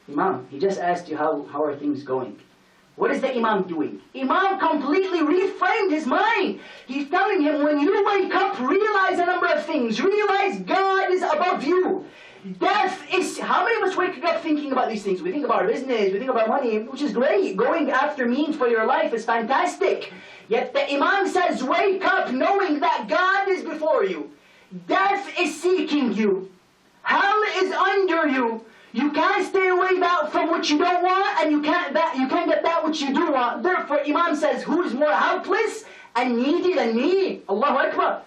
Imam, he just asked you how are things going. What is the Imam doing? Imam completely reframed his mind. He's telling him, when you wake up, realize a number of things. Realize God is above you. Death is... How many of us wake up thinking about these things? We think about our business, we think about money, which is great. Going after means for your life is fantastic. Yet the Imam says, wake up knowing that God is before you. Death is seeking you. Hell is under you. You can't stay away from what you don't want, and you can't get that which you do want. Therefore, Imam says, who is more helpless and needy than me? Allahu Akbar.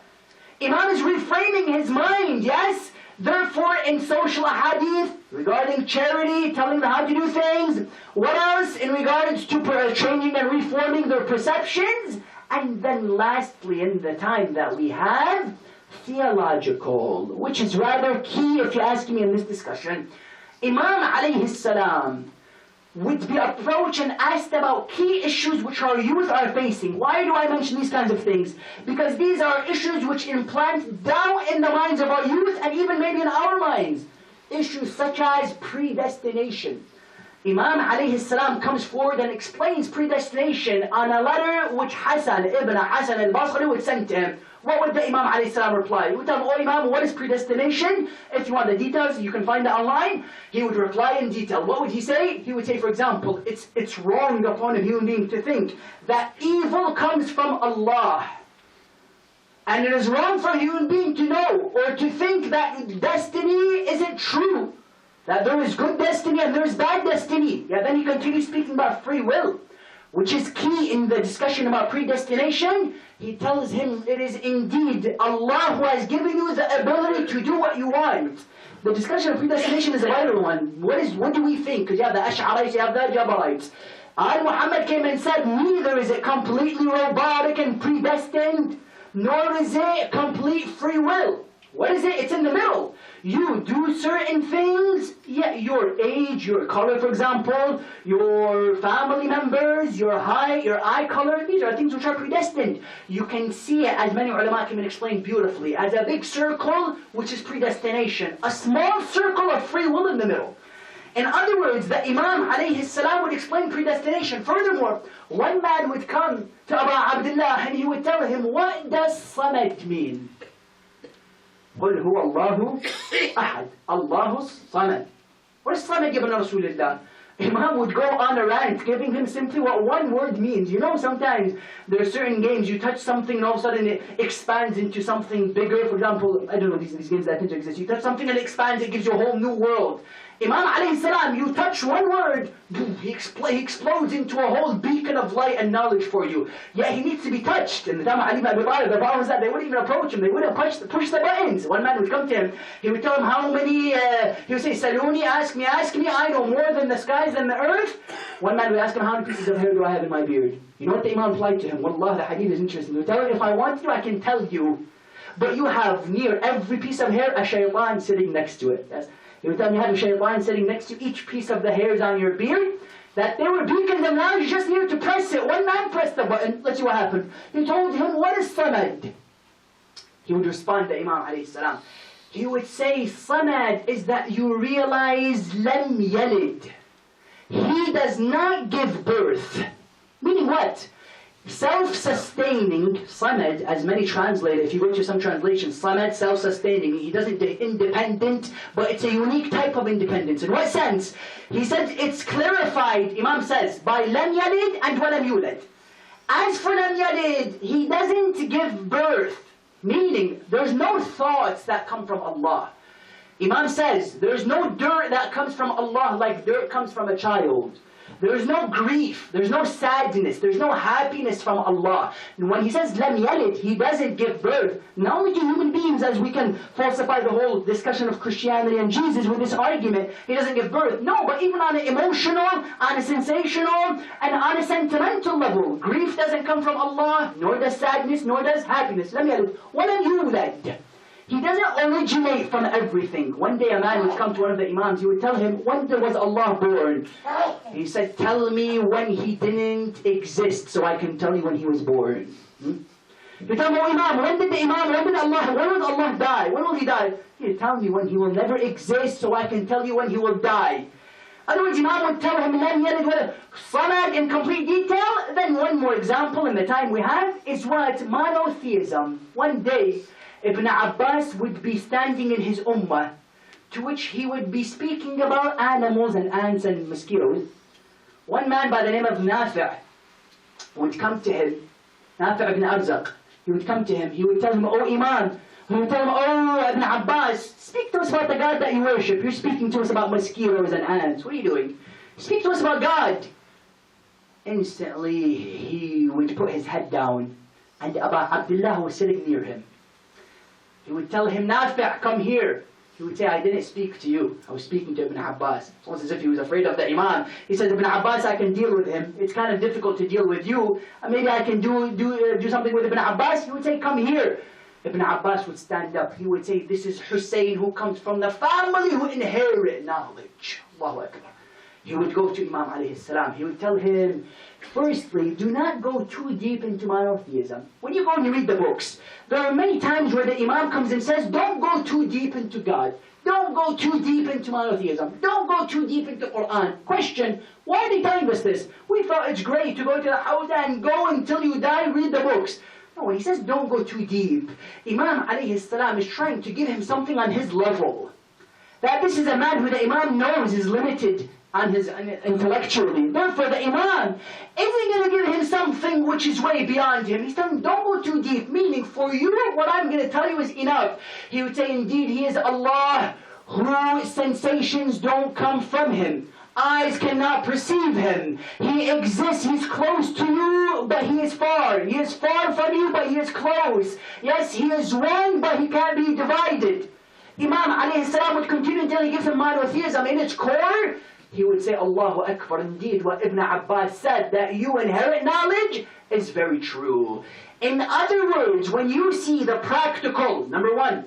Imam is reframing his mind, yes? Therefore, in social ahadith, regarding charity, telling them how to do things. What else? In regards to changing and reforming their perceptions. And then lastly, in the time that we have, theological, which is rather key if you ask me in this discussion. Imam alayhi salam would be approached and asked about key issues which our youth are facing. Why do I mention these kinds of things? Because these are issues which implant down in the minds of our youth and even maybe in our minds. Issues such as predestination. Imam alayhi salam comes forward and explains predestination on a letter which Ibn Hasan al-Basri would send to him. What would the Imam alayhi salam reply? He would tell him, oh Imam, what is predestination? If you want the details, you can find it online. He would reply in detail. What would he say? He would say, for example, it's wrong upon a human being to think that evil comes from Allah. And it is wrong for a human being to know or to think that destiny isn't true. That there is good destiny and there is bad destiny. Yeah, then he continues speaking about free will, which is key in the discussion about predestination. He tells him it is indeed Allah who has given you the ability to do what you want. The discussion of predestination is a vital one. What do we think? Because you have the Ash'arites, you have the Jabarites. Muhammad came and said, neither is it completely robotic and predestined, nor is it complete free will. What is it? It's in the middle. You do certain things, yet your age, your color, for example, your family members, your height, your eye color, these are things which are predestined. You can see it, as many ulama can explain beautifully, as a big circle, which is predestination. A small circle of free will in the middle. In other words, the Imam alayhi salam would explain predestination. Furthermore, one man would come to Abu Abdullah and he would tell him, what does Samad mean? قل هو الله أحد الله الصمد. What is Samad given Rasulullah? Imam would go on a rant, giving him simply what one word means. You know, sometimes there are certain games, you touch something and all of a sudden it expands into something bigger. For example, I don't know these games that didn't exist. You touch something and it expands, it gives you a whole new world. Imam alayhi salam, you touch one word, he explodes into a whole beacon of light and knowledge for you. Yet he needs to be touched. And the time Ali ibn Abi Talib, the problem was that they wouldn't even approach him. They wouldn't push the buttons. One man would come to him. He would tell him how many, he would say, Saluni, ask me, I know more than the skies and the earth. One man would ask him, how many pieces of hair do I have in my beard? You know what the Imam replied to him? Wallah, the hadith is interesting. He would tell him, if I want to, I can tell you. But you have near every piece of hair a shaytan sitting next to it. Yes. He would tell me, you have a shaytan sitting next to each piece of the hairs on your beard, that they were beacons of knowledge, you just needed to press it. One man pressed the button, let's see what happened. He told him, what is Samad? He would respond to Imam alayhi salam. He would say, Samad is that you realize, lam yalid. He does not give birth. Meaning what? self-sustaining, Samad, as many translate, if you go to some translations, Samad, self-sustaining, he doesn't independent, but it's a unique type of independence. In what sense? He said it's clarified, Imam says, by lam yalid and walam yulad. As for lam yalid, he doesn't give birth, meaning there's no thoughts that come from Allah. Imam says there's no dirt that comes from Allah like dirt comes from a child. There's no grief, there's no sadness, there's no happiness from Allah. And when he says lam yalid, he doesn't give birth, not only to human beings, as we can falsify the whole discussion of Christianity and Jesus with this argument, he doesn't give birth. No, but even on an emotional, on a sensational, and on a sentimental level, grief doesn't come from Allah, nor does sadness, nor does happiness. Lam yalid, walam yulad. He doesn't originate from everything. One day a man would come to one of the Imams, he would tell him, when was Allah born? He said, tell me when he didn't exist so I can tell you when he was born. You tell me, oh Imam, when did Allah die? When will he die? He tell me when he will never exist so I can tell you when he will die. Otherwise, Imam would tell him, lam yalid wa Samad in complete detail. Then one more example in the time we have is what? Monotheism. One day, Ibn Abbas would be standing in his ummah, to which he would be speaking about animals and ants and mosquitoes. One man by the name of Nafi' would come to him, Nafi' ibn Arzaq. He would come to him, he would tell him, oh Imam, he would tell him, oh Ibn Abbas, speak to us about the God that you worship. You're speaking to us about mosquitoes and ants. What are you doing? Speak to us about God. Instantly, he would put his head down, and Abu Abdullah was sitting near him. He would tell him, Nafi', come here. He would say, I didn't speak to you. I was speaking to Ibn Abbas. It's almost as if he was afraid of the Imam. He said, Ibn Abbas, I can deal with him. It's kind of difficult to deal with you. Maybe I can do something with Ibn Abbas. He would say, come here. Ibn Abbas would stand up. He would say, this is Hussein who comes from the family who inherit knowledge. Allahu Akbar. He would go to Imam alayhi salam. He would tell him, firstly, do not go too deep into monotheism. When you go and you read the books, there are many times where the Imam comes and says, don't go too deep into God. Don't go too deep into monotheism. Don't go too deep into Quran. Question, why are they telling us this? We thought it's great to go to the Hawza and go until you die, read the books. No, when he says don't go too deep, Imam alayhi salam is trying to give him something on his level. That this is a man who the Imam knows is limited on his intellectually. Therefore, the Imam isn't going to give him something which is way beyond him. He's telling him, don't go too deep. Meaning, for you, what I'm going to tell you is enough. He would say, indeed, He is Allah, whose sensations don't come from Him. Eyes cannot perceive Him. He exists, He's close to you, but He is far. He is far from you, but He is close. Yes, He is one, but He can't be divided. Imam alayhi salam would continue until he gives him monotheism. In its core, he would say, Allahu Akbar, indeed what Ibn Abbas said, that you inherit knowledge, is very true. In other words, when you see the practical, number one,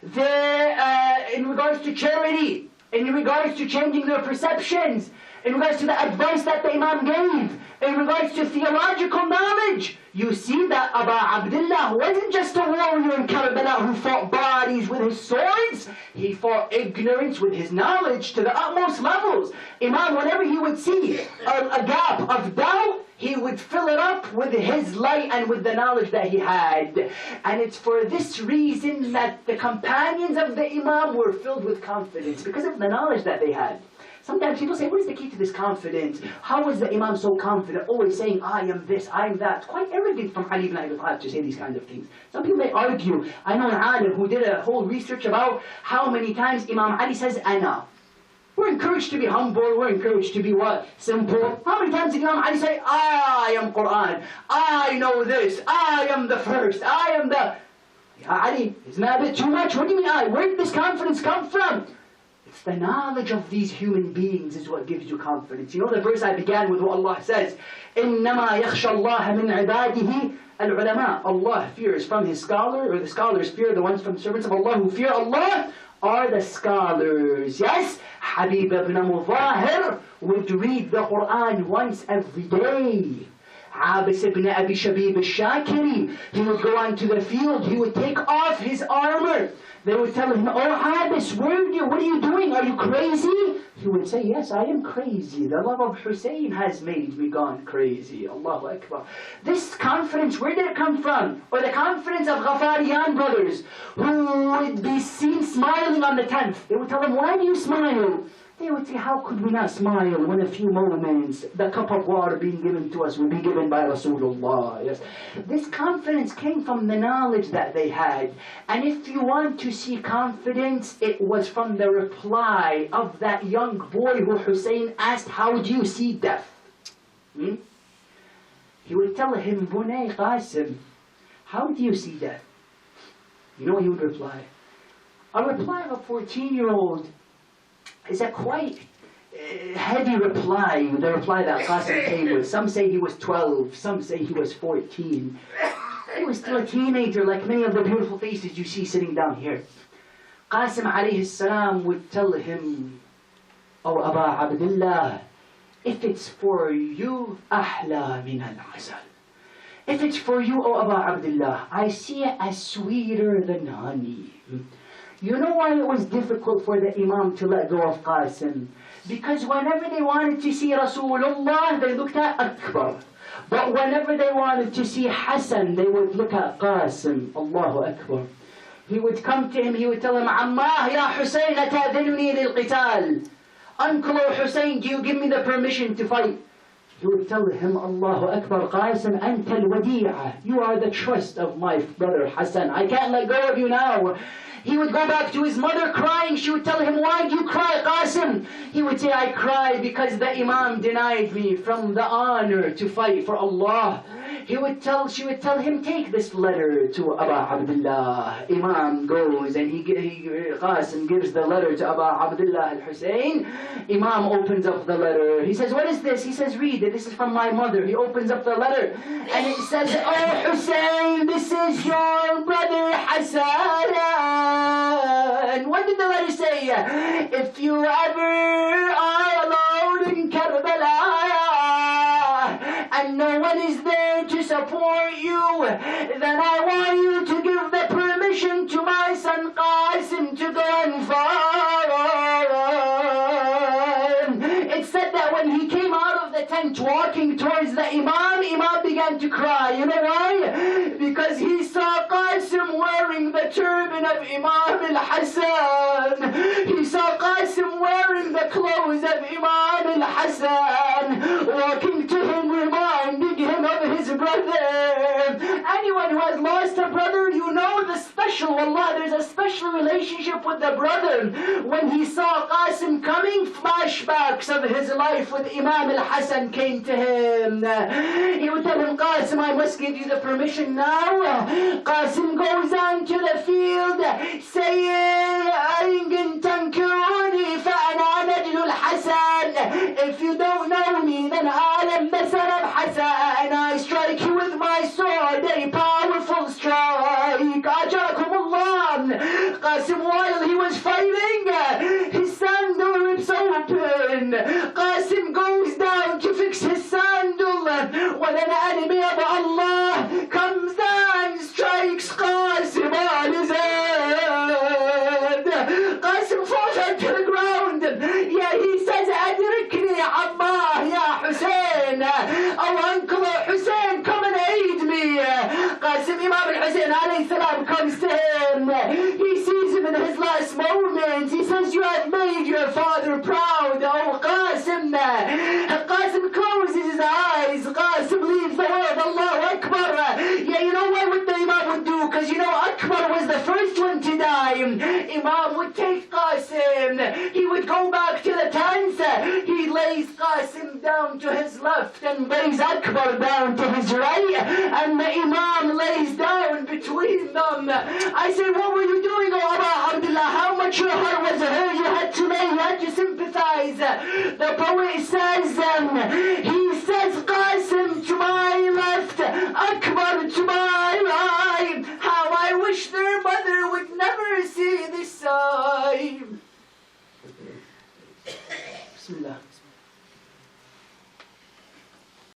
in regards to charity, in regards to changing their perceptions, in regards to the advice that the Imam gave, in regards to theological knowledge, you see that Abu Abdullah wasn't just a warrior in Karbala who fought bodies with his swords. He fought ignorance with his knowledge to the utmost levels. Imam, whenever he would see a gap of doubt, he would fill it up with his light and with the knowledge that he had. And it's for this reason that the companions of the Imam were filled with confidence, because of the knowledge that they had. Sometimes people say, what is the key to this confidence? How was the Imam so confident, always saying, I am this, I am that? It's quite arrogant from Ali ibn Abi Talib to say these kinds of things. Some people may argue. I know an alim who did a whole research about how many times Imam Ali says, Ana. We're encouraged to be humble, we're encouraged to be what? Simple. How many times did Imam Ali say, I am Quran, I know this, I am the first, I am the... Ya Ali, isn't that a bit too much? What do you mean I? Where did this confidence come from? It's the knowledge of these human beings is what gives you confidence. You know the verse I began with what Allah says, إِنَّمَا يَخْشَى اللَّهَ مِنْ عِبَادِهِ الْعُلَمَاء. Allah fears from His scholar, or the scholars fear, the ones from servants of Allah who fear Allah are the scholars. Yes, Habib ibn Mudahir would read the Quran once every day. Abbas ibn Abi Shabib al-Shakiri, he would go onto the field, he would take off his armor. They would tell him, "Oh Abbas, what are you doing? Are you crazy?" He would say, "Yes, I am crazy. The love of Hussein has made me gone crazy." Allahu Akbar. This confidence, where did it come from? Or the confidence of Ghafariyan brothers, who would be seen smiling on the 10th. They would tell him, "Why do you smile?" They would say, "How could we not smile when a few moments the cup of water being given to us would be given by Rasulullah?" Yes. This confidence came from the knowledge that they had. And if you want to see confidence, it was from the reply of that young boy who Hussein asked, "How do you see death?" He would tell him, "Bunay Qasim, how do you see death?" You know what he would reply? A reply of a 14-year-old is a quite heavy reply, the reply that Qasim came with. Some say he was 12, some say he was 14. He was still a teenager, like many of the beautiful faces you see sitting down here. Qasim alayhi salam would tell him, "Oh Aba Abdullah, if it's for you, ahla min al-asal. If it's for you, oh Aba Abdullah, I see it as sweeter than honey." You know why it was difficult for the Imam to let go of Qasim? Because whenever they wanted to see Rasulullah, they looked at Akbar. But whenever they wanted to see Hassan, they would look at Qasim. Allahu Akbar. He would come to him, he would tell him, "Ammah ya Hussein, atadhinuni lil-qital." Uncle Hussein, do you give me the permission to fight? He would tell him, "Allahu Akbar, Qasim, anta al-wadi'a. You are the trust of my brother Hassan. I can't let go of you now." He would go back to his mother crying. She would tell him, "Why do you cry, Qasim?" He would say, "I cry because the Imam denied me from the honor to fight for Allah." She would tell him, "Take this letter to Aba Abdullah." Imam goes and Qasim gives the letter to Aba Abdullah al-Hussein. Imam opens up the letter. He says, "What is this?" He says, "Read it. This is from my mother." He opens up the letter and it says, "Oh Hussein, this is your brother Hassan." And what did the letter say? "If you ever are alone in Karbala and no one is there to support you, then I want you to give the permission to my son Qasim to go and fight." It said that when he came out of the tent walking towards the Imam began to cry. You know why? Because he saw Qasim wearing the turban of Imam al-Hassan. He saw Qasim wearing the clothes of Imam al-Hassan, walking to him, reminding him of his brother. Anyone who has lost a brother, you know the special, wallah, there's a special relationship with the brother. When he saw Qasim coming, flashbacks of his life with Imam al-Hassan came to him. He would tell him, "Qasim, I must give you the permission now." Qasim goes on to the field saying, "Aingin tankuruni fa'ana najlu al-Hassan." If you don't know me, then I am the son of Hassan. I strike you with my sword, a powerful strike. Ajarakumullah. Qasim, while he was fighting, his sandal rips open. Qasim goes down to fix his sandal when an enemy of Allah comes down, strikes Qasim on his head. Qasim falls onto the ground. Yeah, he says, "Adrikni Ammah ya Hussein." "Oh Uncle Hussein, come and aid me." Qasim, Imam al-Hussein alayhi salam comes to him. He sees him in his last moments. He says, "You have made your father proud, oh Qasim." Qasim closes his eyes. Qasim leaves the world. Allahu Akbar. Yeah, you know what the Imam would do? Because you know Akbar was the first one to die. Imam would take Qasim. He would go back to the tents. He lays Qasim down to his left and lays Akbar down to his right. And the Imam lays down between them. I say, "What were you doing, oh Aba Abdullah? How much your heart was hurt? You had to sympathize." The poet says, he says, "Qasim to my left, Akbar to my right. How I wish their mother would never see this side." Bismillah.